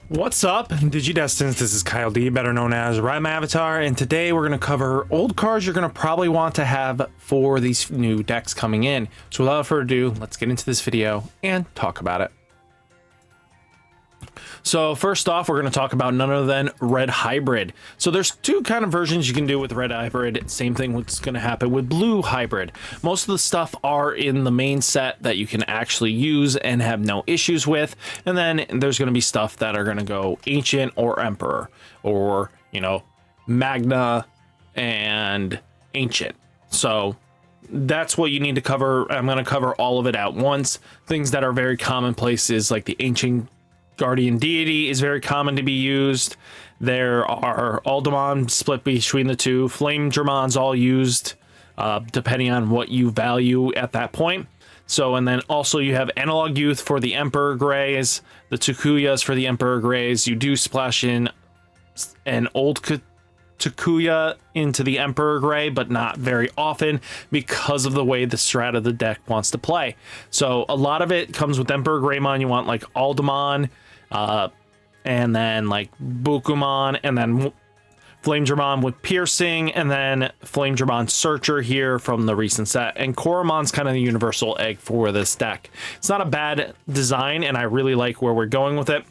What's up, Digidestins? This is Kyle D, better known as RideMyAvatar, and today we're going to cover old cards you're going to probably want to have for these new decks coming in. So without further ado, let's get into this video and talk about it. So first off, we're going to talk about none other than Red Hybrid. So there's two kind of versions you can do with Red Hybrid. Same thing what's going to happen with Blue Hybrid. Most of the stuff are in the main set that you can actually use and have no issues with. And then there's going to be stuff that are going to go Ancient or Emperor, or, you know, Magna and Ancient. So that's what you need to cover. I'm going to cover all of it at once. Things that are very commonplace is like the Ancient Guardian Deity is very common to be used. There are Dmon split between the two. Flame Dramons all used depending on what you value at that point. So, and then also you have Analog Youth for the Emperor Greys, the Takuyas for the Emperor Greys. You do splash in an old Takuya into the Emperor Grey, but not very often because of the way the strat of the deck wants to play. So a lot of it comes with Emperor Greymon. You want like Dmon, and then like Bukumon, and then Flame Dramon with Piercing, and then Flame Dramon Searcher here from the recent set. And Korumon's kind of the universal egg for this deck. It's not a bad design, and I really like where we're going with it.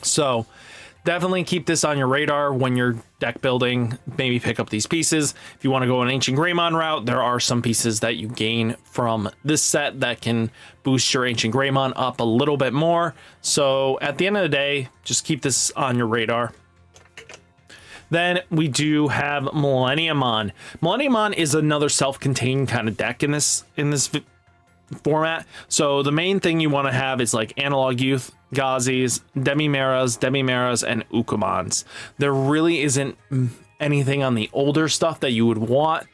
So definitely keep this on your radar when you're deck building. Maybe pick up these pieces. If you want to go an Ancient Greymon route, there are some pieces that you gain from this set that can boost your Ancient Greymon up a little bit more. So at the end of the day, just keep this on your radar. Then we do have Millenniummon. Millenniummon is another self-contained kind of deck in this format. So the main thing you want to have is like Analog Youth, Gazis, Demimeras, and Ukumons. There really isn't anything on the older stuff that you would want,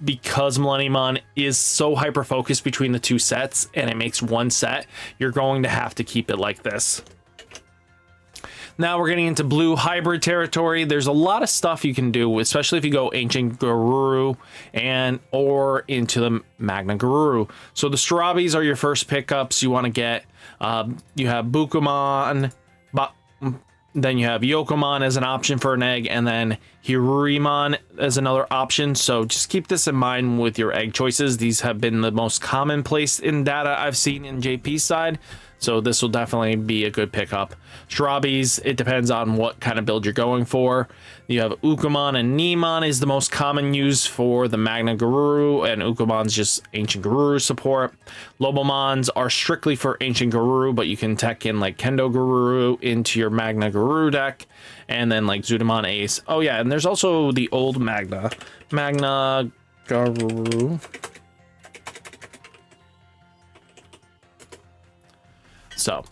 because Millenniummon is so hyper-focused between the two sets and it makes one set. You're going to have to keep it like this. Now we're getting into Blue Hybrid territory. There's a lot of stuff you can do, especially if you go Ancient Garuru or into the Magna Garuru. So the Strabis are your first pickups you want to get. You have Bukumon, then you have Yokomon as an option for an egg, and then Hirumon as another option. So just keep this in mind with your egg choices. These have been the most commonplace in data I've seen in JP's side. So this will definitely be a good pickup. Strabis, it depends on what kind of build you're going for. You have Ukumon and Dmon is the most common use for the Magna Garuru, and Ukumon's just Ancient Garuru support. Lobomons are strictly for Ancient Garuru, but you can tech in like Kendo Garuru into your Magna Garuru deck, and then like Ryudamon Ace. Oh yeah, and there's also the old Magna Garuru. So,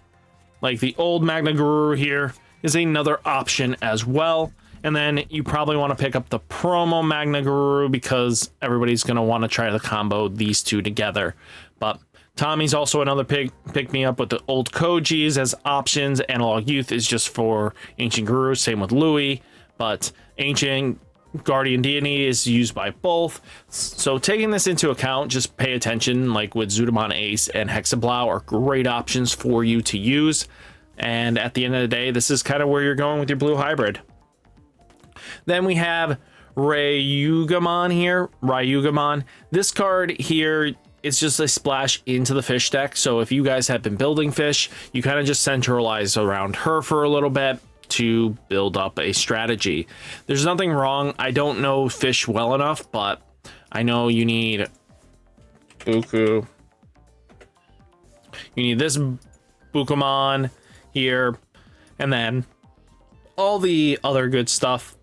like the old Magna Garuru here is another option as well. And then you probably want to pick up the promo Magna Garuru because everybody's going to want to try to combo these two together. But Tommy's also another pick me up with the old Kojis as options. Analog Youth is just for Ancient Garuru, same with Louis. But Ancient Guardian Deity is used by both. So taking this into account, just pay attention, like with Ryudamon Ace and Hexablau are great options for you to use. And at the end of the day, this is kind of where you're going with your Blue Hybrid. Then we have Ryudamon here. Ryudamon. This card here is just a splash into the fish deck. So if you guys have been building fish, you kind of just centralize around her for a little bit to build up a strategy. There's nothing wrong. I don't know fish well enough, but I know you need Buku. You need this Bukumon here, and then all the other good stuff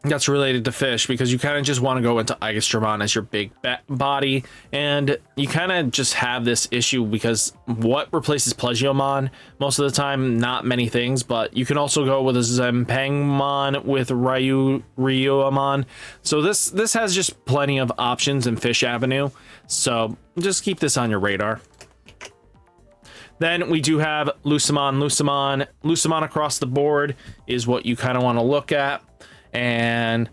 that's related to fish, because you kind of just want to go into Aegistramon as your big body, and you kind of just have this issue because what replaces Plegiomon? Most of the time, not many things, but you can also go with a Zempangmon with Ryudamon. So this has just plenty of options in Fish Avenue, so just keep this on your radar. Then we do have Lucienmon. Lucienmon across the board is what you kind of want to look at. And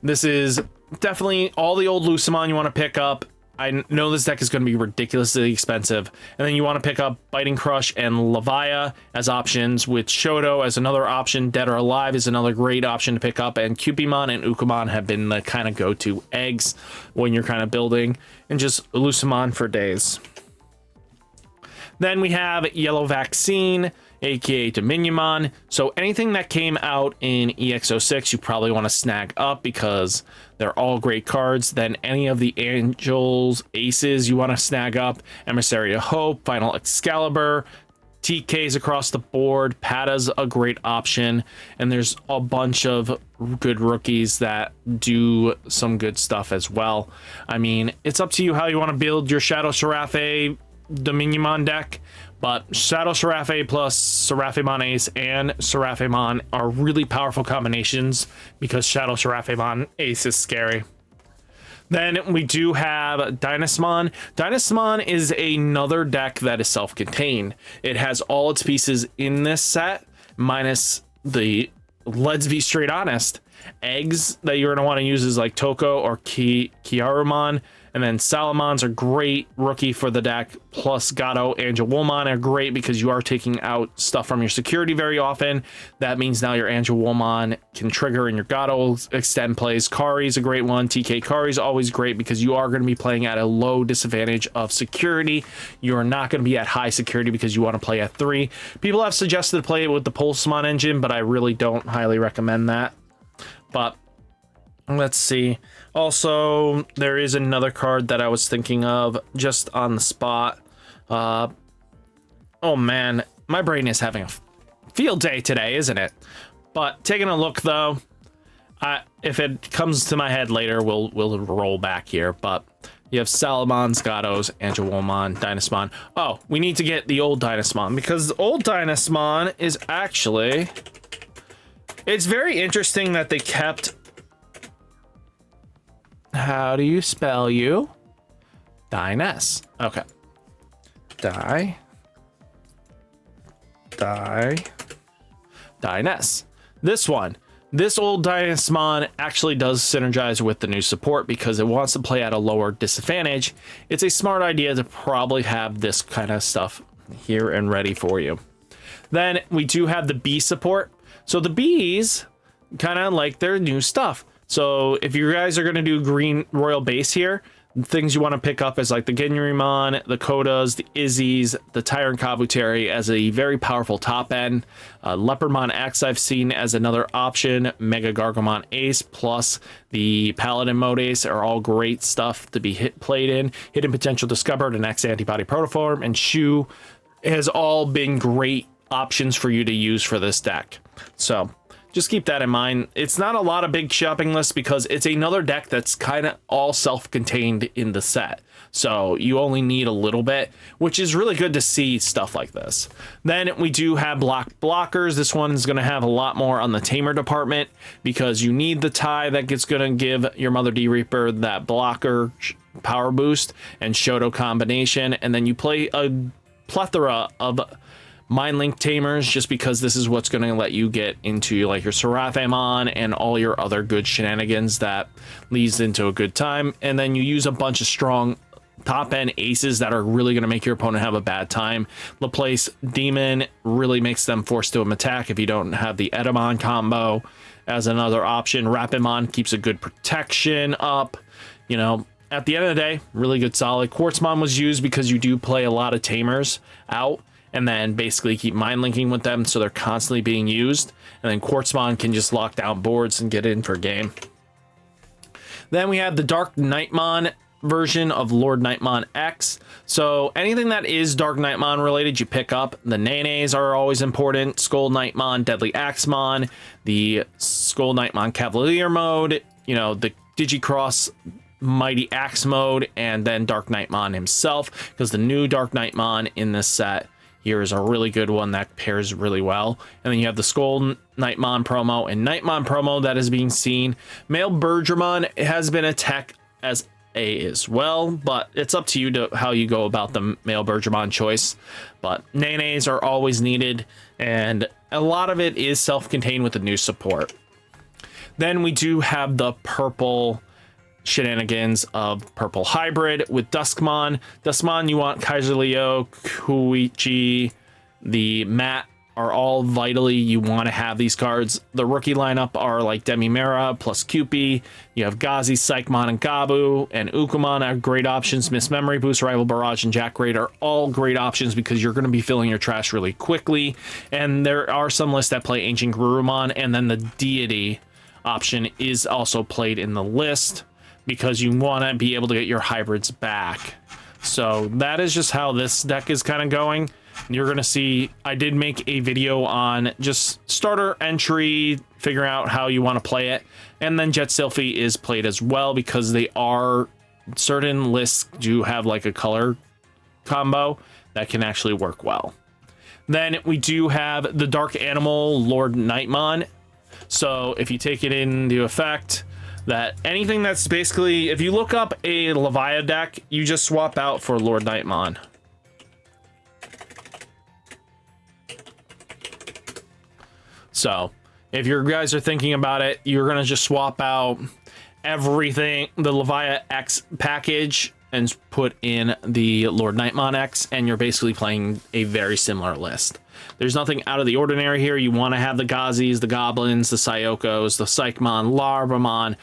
this is definitely all the old Lucienmon you want to pick up. I know this deck is going to be ridiculously expensive. And then you want to pick up Biting Crush and Levia as options, with Shoto as another option. Dead or Alive is another great option to pick up. And Cupimon and Ukamon have been the kind of go-to eggs when you're kind of building. And just Lucienmon for days. Then we have Yellow Vaccine, aka Dominiumon. So anything that came out in EX06, you probably want to snag up because they're all great cards. Then any of the Angels, Aces you want to snag up. Emissary of Hope, Final Excalibur, TKs across the board. Pata's a great option. And there's a bunch of good rookies that do some good stuff as well. I mean, it's up to you how you want to build your Shadow Seraphe Dominiumon deck. But Shadow Seraphe plus Seraphimon Ace and Seraphimon are really powerful combinations because Shadow Seraphimon Ace is scary. Then we do have Dynasmon. Dynasmon is another deck that is self-contained. It has all its pieces in this set, minus the, let's be straight honest, eggs that you're going to want to use is like Toko or Kiarumon. And then Salamon's a great rookie for the deck, plus Gato and Angewomon are great because you are taking out stuff from your security very often. That means now your Angewomon can trigger and your Gato extend plays. Kari's a great one. TK Kari's always great because you are going to be playing at a low disadvantage of security. You're not going to be at high security because you want to play at 3. People have suggested to play it with the Pulsemon engine, but I really don't highly recommend that. But let's see. Also, there is another card that I was thinking of just on the spot. Oh man, my brain is having a field day today, isn't it? But taking a look though, if it comes to my head later, we'll roll back here. But you have Salamons, Gatos, Angewomon, Dynasmon. Oh, we need to get the old Dynasmon because the old Dynasmon is actually... It's very interesting that they kept... How do you spell you? Dynas. Okay. Dynas. This one. This old Dynasmon actually does synergize with the new support because it wants to play at a lower disadvantage. It's a smart idea to probably have this kind of stuff here and ready for you. Then we do have the bee support. So the bees kind of like their new stuff. So if you guys are going to do green royal base here, things you want to pick up is like the Genryumon, the Kodas, the Izzies, the Tyrant Kabutery as a very powerful top end. Leopardmon X I've seen as another option. Mega Gargomon Ace plus the Paladin Mode Ace are all great stuff to be played in. Hidden Potential Discovered, an X Antibody Protoform, and Shu has all been great options for you to use for this deck. So just keep that in mind. It's not a lot of big shopping lists because it's another deck that's kind of all self-contained in the set. So you only need a little bit, which is really good to see stuff like this. Then we do have blockers. This one is going to have a lot more on the Tamer department because you need the tie that's going to give your Mother D Reaper that blocker power boost and Shoto combination. And then you play a plethora of Mind Link Tamers just because this is what's going to let you get into like your Seraphimon and all your other good shenanigans that leads into a good time. And then you use a bunch of strong top end aces that are really going to make your opponent have a bad time. Laplace Demon really makes them forced to an attack if you don't have the Edamon combo as another option. Rapidmon keeps a good protection up. You know, at the end of the day, really good solid. Quartzmon was used because you do play a lot of Tamers out and then basically keep mind linking with them so they're constantly being used. And then Quartzmon can just lock down boards and get in for game. Then we have the Dark Nightmon version of Lord Nightmon X. So anything that is Dark Nightmon related, you pick up. The Nenes are always important. Skull Nightmon, Deadly Axemon, the Skull Nightmon Cavalier mode, you know, the Digicross Mighty Axe mode, and then Dark Nightmon himself, because the new Dark Nightmon in this set here is a really good one that pairs really well. And then you have the Skull Nightmon promo and Nightmon promo that is being seen. Male Bergermon has been a tech as as well, but it's up to you to how you go about the male Bergermon choice. But Nenes are always needed, and a lot of it is self-contained with the new support. Then we do have the purple shenanigans of purple hybrid with Duskmon. Duskmon, you want Kaiser Leo, Koichi, the Matt are all vitally you want to have these cards. The rookie lineup are like Demimera plus Cupid. You have Gazi, Psychmon, and Gabu, and Ukumon are great options. Miss Memory Boost, Rival Barrage, and Jack Raid are all great options because you're going to be filling your trash really quickly. And there are some lists that play Ancient Garurumon, and then the Deity option is also played in the list because you want to be able to get your hybrids back. So that is just how this deck is kind of going. You're going to see, I did make a video on just starter entry, figuring out how you want to play it. And then Jet Sylphie is played as well because they are, certain lists do have like a color combo that can actually work well. Then we do have the Dark Animal Lord Nightmon. So if you take it into effect, that anything that's basically, if you look up a Levia deck, you just swap out for Lord Nightmon. So if you guys are thinking about it, you're going to just swap out everything, the Levia X package, and put in the Lord Nightmon X, and you're basically playing a very similar list. There's nothing out of the ordinary here. You want to have the Gazis, the Goblins, the Syokos, the Psychmon, Larvamon,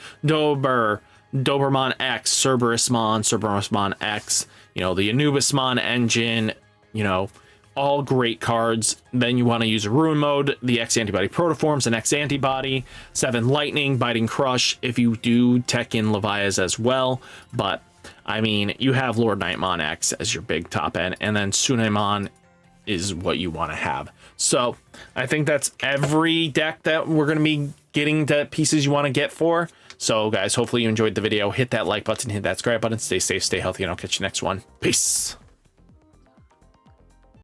Dobermon X, Cerberusmon X, you know, the Anubismon engine, you know, all great cards. Then you want to use a Ruin Mode, the X Antibody Protoforms, an X Antibody, 7 Lightning, Biting Crush, if you do tech in Levias as well. But, I mean, you have Lord Nightmon X as your big top end, and then Sunemon is what you want to have. So, I think that's every deck that we're going to be getting the pieces you want to get for. So, guys, hopefully you enjoyed the video. Hit that like button, hit that subscribe button, stay safe, stay healthy, and I'll catch you next one. Peace!